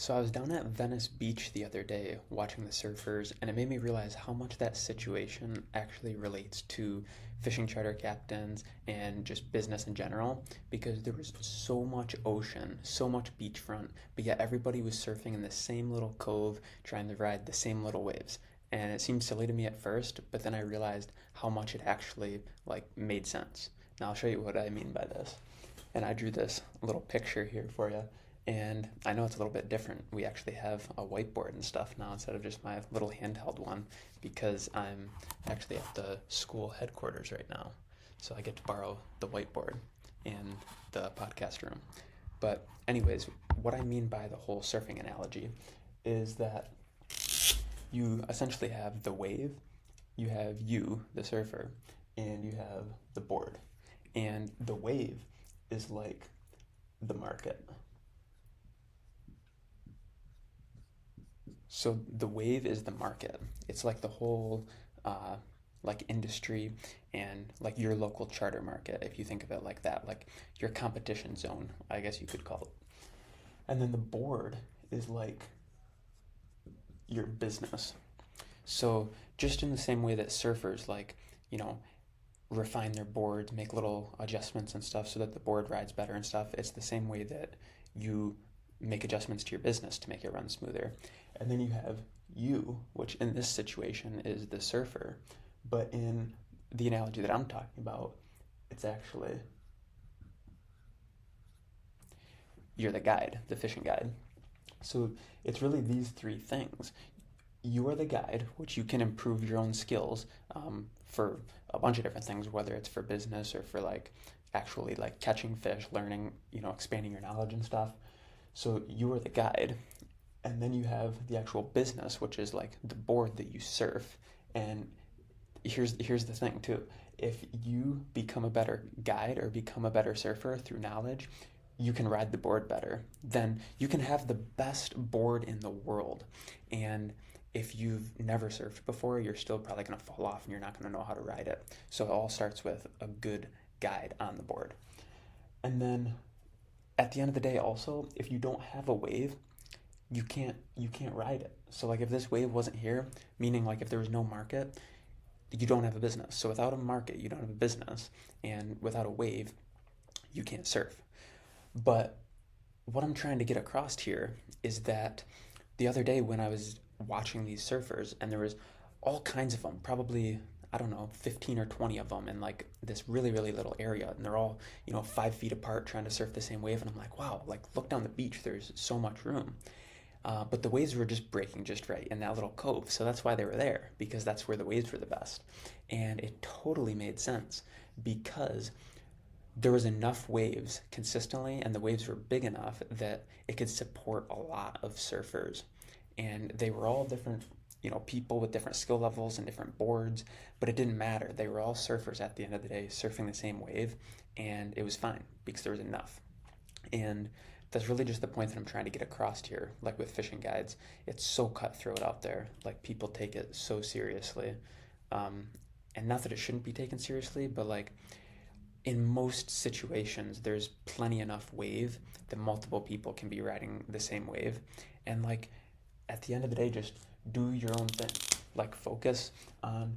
So I was down at Venice Beach the other day watching the surfers, and it made me realize how much that situation actually relates to fishing charter captains and just business in general, because there was so much ocean, so much beachfront, but yet everybody was surfing in the same little cove, trying to ride the same little waves. And it seemed silly to me at first, but then I realized how much it actually made sense. Now I'll show you what I mean by this. And I drew this little picture here for you. And I know it's a little bit different. We actually have a whiteboard and stuff now instead of just my little handheld one because I'm actually at the school headquarters right now. So I get to borrow the whiteboard in the podcast room. But anyways, what I mean by the whole surfing analogy is that you essentially have the wave, you have you, the surfer, and you have the board. And the wave is like the market. So the wave is the market. It's like the whole industry and like your local charter market, if you think of it like that, like your competition zone, I guess you could call it. And then the board is like your business. So just in the same way that surfers refine their boards, make little adjustments and stuff so that the board rides better and stuff, it's the same way that you make adjustments to your business to make it run smoother. And then you have you, which in this situation is the surfer. But in the analogy that I'm talking about, it's actually you're the guide, the fishing guide. So it's really these three things. You are the guide, which you can improve your own skills for a bunch of different things, whether it's for business or for actually catching fish, learning, expanding your knowledge and stuff. So you are the guide, and then you have the actual business, which is like the board that you surf. And here's the thing too. If you become a better guide or become a better surfer through knowledge, you can ride the board better. Then you can have the best board in the world. And if you've never surfed before, you're still probably going to fall off and you're not going to know how to ride it. So it all starts with a good guide on the board. And then at the end of the day also, if you don't have a wave, you can't ride it. So if this wave wasn't here, meaning if there was no market, you don't have a business. So without a market, you don't have a business, and without a wave, you can't surf. But what I'm trying to get across here is that the other day when I was watching these surfers, and there was all kinds of them, probably, I don't know, 15 or 20 of them in this really, really little area. And they're all, 5 feet apart trying to surf the same wave. And I'm like, wow, look down the beach. There's so much room. But the waves were just breaking just right in that little cove. So that's why they were there, because that's where the waves were the best. And it totally made sense because there was enough waves consistently, and the waves were big enough that it could support a lot of surfers. And they were all different, people with different skill levels and different boards, but it didn't matter. They were all surfers at the end of the day, surfing the same wave, and it was fine because there was enough. And that's really just the point that I'm trying to get across here. With fishing guides, it's so cutthroat out there. People take it so seriously. And not that it shouldn't be taken seriously, but in most situations, there's plenty enough wave that multiple people can be riding the same wave. And at the end of the day, just do your own thing. Focus on,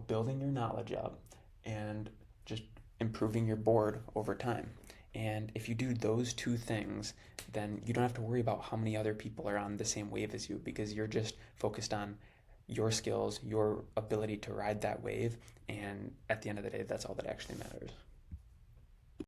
building your knowledge up and just improving your board over time. And if you do those two things, then you don't have to worry about how many other people are on the same wave as you, because you're just focused on your skills, your ability to ride that wave. And at the end of the day, that's all that actually matters.